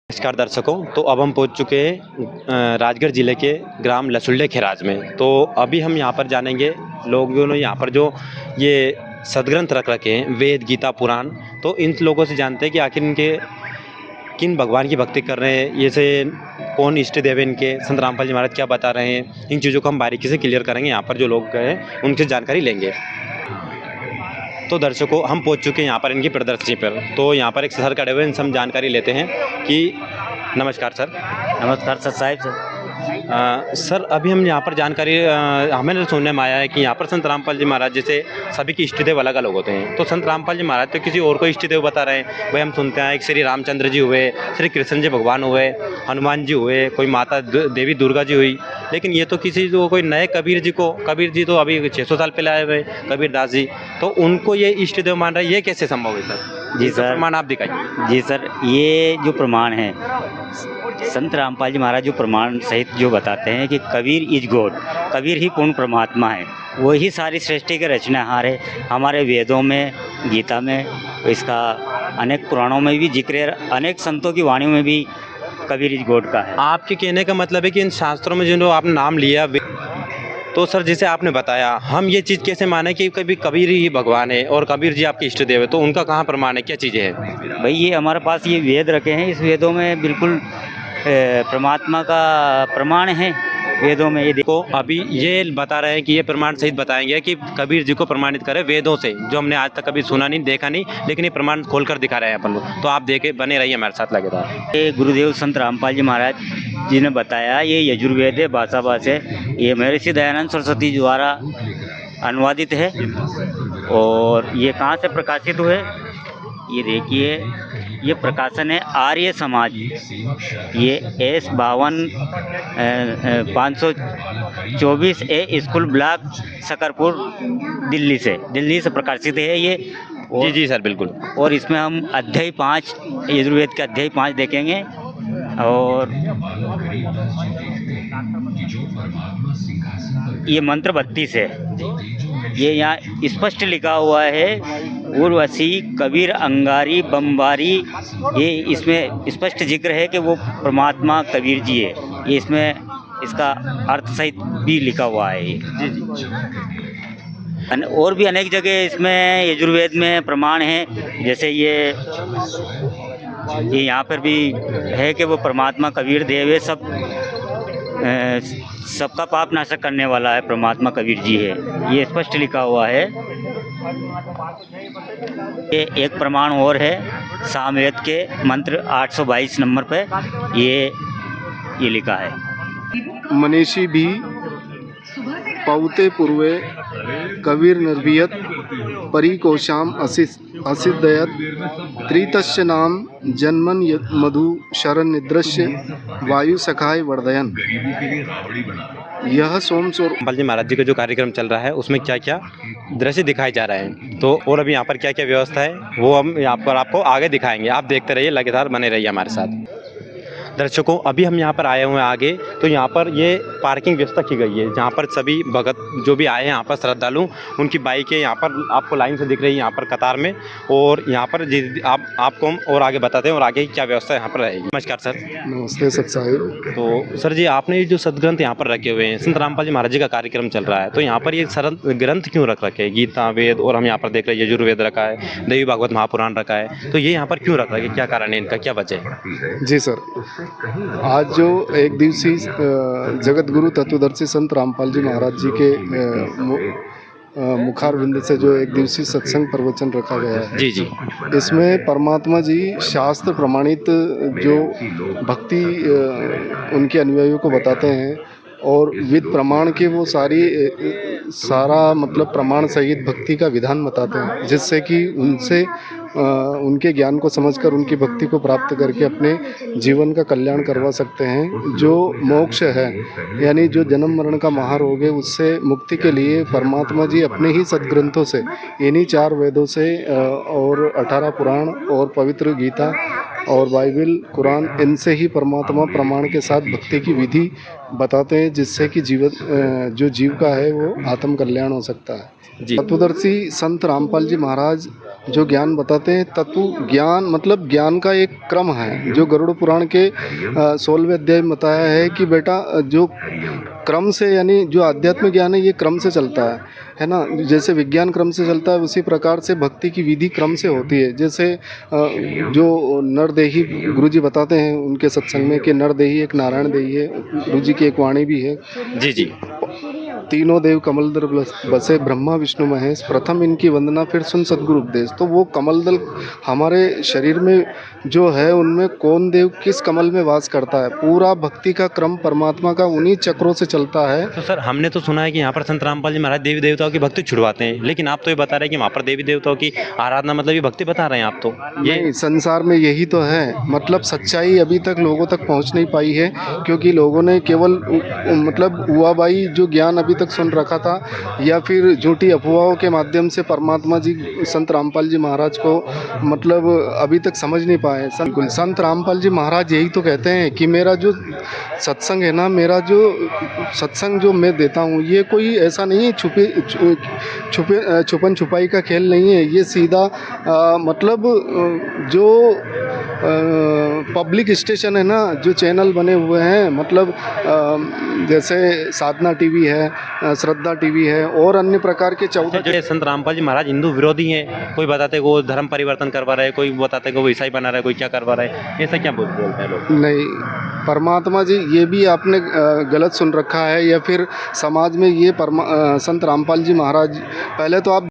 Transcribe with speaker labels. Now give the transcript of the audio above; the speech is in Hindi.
Speaker 1: नमस्कार दर्शकों। तो अब हम पहुंच चुके हैं राजगढ़ ज़िले के ग्राम लसुल्ले खैराज में। तो अभी हम यहां पर जानेंगे लोगों ने यहां पर जो ये सदग्रंथ रख रखे हैं वेद गीता पुराण, तो इन लोगों से जानते हैं कि आखिर इनके किन भगवान की भक्ति कर रहे हैं, ये से कौन इष्ट देव है इनके, संत रामपाल जी महाराज क्या बता रहे हैं। इन चीज़ों को हम बारीकी से क्लियर करेंगे। यहाँ पर जो लोग गए हैं उनसे जानकारी लेंगे। तो दर्शकों हम पहुंच चुके हैं यहाँ पर इनकी प्रदर्शनी पर। तो यहाँ पर एक सर खड़े हुए हैं, इनसे हम जानकारी लेते हैं कि नमस्कार सर।
Speaker 2: नमस्कार सर साहिब सर।
Speaker 1: सर अभी हम यहाँ पर जानकारी हमें सुनने में आया है कि यहाँ पर संत रामपाल जी महाराज जैसे सभी के इष्ट देव अलग अलग होते हैं, तो संत रामपाल जी महाराज तो किसी और को इष्ट देव बता रहे हैं। वही हम सुनते हैं एक श्री रामचंद्र जी हुए, श्री कृष्ण जी भगवान हुए, हनुमान जी हुए, कोई माता देवी दुर्गा जी हुई, लेकिन ये तो किसी जो कोई नए कबीर जी तो अभी 600 साल पहले आए हुए कबीर दास जी, तो उनको ये इष्ट देव मान रहे हैं, ये कैसे संभव है सर?
Speaker 2: जी सर,
Speaker 1: प्रमाण आप दिखाइए।
Speaker 2: जी सर, ये जो प्रमाण है संत रामपाल जी महाराज जो प्रमाण सहित जो बताते हैं कि कबीर इज गॉड, कबीर ही पूर्ण परमात्मा है, वही सारी सृष्टि के रचनाहार है। हमारे वेदों में, गीता में, इसका अनेक पुराणों में भी जिक्र है, अनेक संतों की वाणियों में भी कबीर इज गॉड का है।
Speaker 1: आपके कहने का मतलब है कि इन शास्त्रों में जिन्होंने आपने नाम लिया, तो सर जैसे आपने बताया, हम ये चीज़ कैसे माने कि कभी कबीर ही भगवान है और कबीर जी आपके इष्ट देव है, तो उनका कहाँ प्रमाण है, क्या चीज़ें हैं?
Speaker 2: भाई ये हमारे पास ये वेद रखे हैं, इस वेदों में बिल्कुल परमात्मा का प्रमाण है वेदों में। ये
Speaker 1: देखो अभी ये बता रहे हैं कि ये प्रमाण सहित बताएंगे कि कबीर जी को प्रमाणित करें वेदों से, जो हमने आज तक कभी सुना नहीं देखा नहीं, लेकिन ये प्रमाण खोलकर दिखा रहे हैं अपन लोग। तो आप देखे बने रहिए हमारे साथ लगे था।
Speaker 2: ये गुरुदेव संत रामपाल जी महाराज जी ने बताया, ये यजुर्वेद है, भाषाभाष है, ये महर्षि दयानंद सरस्वती द्वारा अनुवादित है। और ये कहाँ से प्रकाशित हुए, ये देखिए, ये प्रकाशन है आर्य समाज, ये S52 524 ए स्कूल ब्लॉक शकरपुर दिल्ली से प्रकाशित है ये।
Speaker 1: जी जी सर बिल्कुल।
Speaker 2: और इसमें हम अध्याय 5 यजुर्वेद के अध्याय 5 देखेंगे। और ये मंत्र 32 है, ये यहाँ स्पष्ट लिखा हुआ है उर्वशी कबीर अंगारी बम्बारी। ये इसमें स्पष्ट जिक्र है कि वो परमात्मा कबीर जी है, ये इसमें इसका अर्थ सहित भी लिखा हुआ है।
Speaker 1: जी जी।
Speaker 2: और भी अनेक जगह इसमें यजुर्वेद में प्रमाण है, जैसे ये यहाँ पर भी है कि वो परमात्मा कबीर देव है, सबका पाप नाशक करने वाला है परमात्मा कबीर जी है, ये स्पष्ट लिखा हुआ है। ये एक प्रमाण और है सामवेद के मंत्र 822 नंबर पे ये लिखा है।
Speaker 3: मनीषी भी पौते पूर्वे कबीर निर्भियत परिकोशाम असिद्धयत त्रितस्य नाम जन्मन मधु शरण निद्रश्य वायु सखाय वर्धयन। यह सोम रामपाल
Speaker 1: जी महाराज जी का जो कार्यक्रम चल रहा है उसमें क्या क्या दृश्य दिखाए जा रहे हैं, तो और अभी यहाँ पर क्या क्या व्यवस्था है वो हम यहाँ पर आपको आगे दिखाएंगे। आप देखते रहिए, लगातार बने रहिए हमारे साथ। दर्शकों अभी हम यहाँ पर आए हुए हैं आगे, तो यहाँ पर ये पार्किंग व्यवस्था की गई है, जहाँ पर सभी भगत जो भी आए हैं यहाँ पर श्रद्धालु, उनकी बाइकें यहाँ पर आपको लाइन से दिख रही है यहाँ पर कतार में। और यहाँ पर आपको हम और आगे बताते हैं और आगे क्या व्यवस्था यहाँ पर रहेगी। नमस्कार सर।
Speaker 3: नमस्ते सत साहिब।
Speaker 1: तो सर जी आपने ये जो सदग्रंथ यहाँ पर रखे हुए हैं, संत रामपाल जी महाराज जी का कार्यक्रम चल रहा है, तो यहाँ पर ये ग्रंथ क्यों रख रखे हैं? गीता वेद और हम यहाँ पर देख रहे हैं यजुर्वेद रखा है, देवी भागवत महापुराण रखा है, तो ये यहाँ पर क्यों रख रखे, क्या कारण है इनका, क्या वजह है?
Speaker 3: जी सर, आज जो एक दिवसीय जगत गुरु तत्वदर्शी संत रामपाल जी महाराज जी के मुखारविंद से जो एक दिवसीय सत्संग प्रवचन रखा गया है, जी जी, इसमें परमात्मा जी शास्त्र प्रमाणित जो भक्ति उनके अनुयायियों को बताते हैं और विद प्रमाण के वो सारा मतलब प्रमाण सहित भक्ति का विधान बताते हैं, जिससे कि उनसे उनके ज्ञान को समझकर उनकी भक्ति को प्राप्त करके अपने जीवन का कल्याण करवा सकते हैं। जो मोक्ष है यानी जो जन्म मरण का महारोग है, उससे मुक्ति के लिए परमात्मा जी अपने ही सदग्रंथों से, इन्हीं 4 वेदों से और 18 पुराण और पवित्र गीता और बाइबल कुरान, इनसे ही परमात्मा प्रमाण के साथ भक्ति की विधि बताते हैं, जिससे कि जो जीव का है वो आत्म कल्याण हो सकता है। तत्वदर्शी संत रामपाल जी महाराज जो ज्ञान बताते हैं तत्व ज्ञान मतलब ज्ञान का एक क्रम है जो गरुड़ पुराण के 16वें अध्याय में बताया है कि बेटा जो क्रम से यानी जो आध्यात्मिक ज्ञान है ये क्रम से चलता है ना। जैसे विज्ञान क्रम से चलता है उसी प्रकार से भक्ति की विधि क्रम से होती है। जैसे जो नरदेही गुरुजी बताते हैं उनके सत्संग में कि नरदेही एक नारायण देही है, गुरुजी की एक वाणी भी है।
Speaker 1: जी जी।
Speaker 3: तीनों देव कमल दल बसे ब्रह्मा विष्णु महेश, प्रथम इनकी वंदना फिर सुन सद्गुरु उपदेश। तो वो कमल दल हमारे शरीर में जो है उनमें कौन देव किस कमल में वास करता है, पूरा भक्ति का क्रम परमात्मा का उन्हीं चक्रों से चलता है।
Speaker 1: तो सर हमने तो सुना है कि यहाँ पर संत रामपाल जी महाराज देवी देवताओं की भक्ति छुड़वाते हैं, लेकिन आप तो ये बता रहे हैं कि वहाँ पर देवी देवताओं की आराधना मतलब ये भक्ति बता रहे हैं आप तो।
Speaker 3: ये संसार में यही तो है, मतलब सच्चाई अभी तक लोगों तक पहुँच नहीं पाई है क्योंकि लोगों ने केवल मतलब हुआबाई जो ज्ञान अभी तक सुन रखा था या फिर झूठी अफवाहों के माध्यम से परमात्मा जी संत रामपाल जी महाराज को मतलब अभी तक समझ नहीं पाए। संत रामपाल जी महाराज यही तो कहते हैं कि मेरा जो सत्संग है ना, मेरा जो सत्संग जो मैं देता हूँ ये कोई ऐसा नहीं है छुपन छुपाई का खेल नहीं है। ये सीधा मतलब जो पब्लिक स्टेशन है ना, जो चैनल बने हुए हैं मतलब जैसे साधना टीवी है, श्रद्धा टीवी है और अन्य प्रकार के 14
Speaker 1: जो संत रामपाल जी महाराज हिंदू विरोधी हैं, कोई बताते हैं वो धर्म परिवर्तन करवा रहे हैं, कोई बताते हैं कि वो ईसाई बना रहा है, कोई क्या करवा रहा है, ऐसा क्या बोलते हैं लोग?
Speaker 3: नहीं, परमात्मा जी ये भी आपने गलत सुन रखा है या फिर समाज में ये संत रामपाल जी महाराज पहले तो आप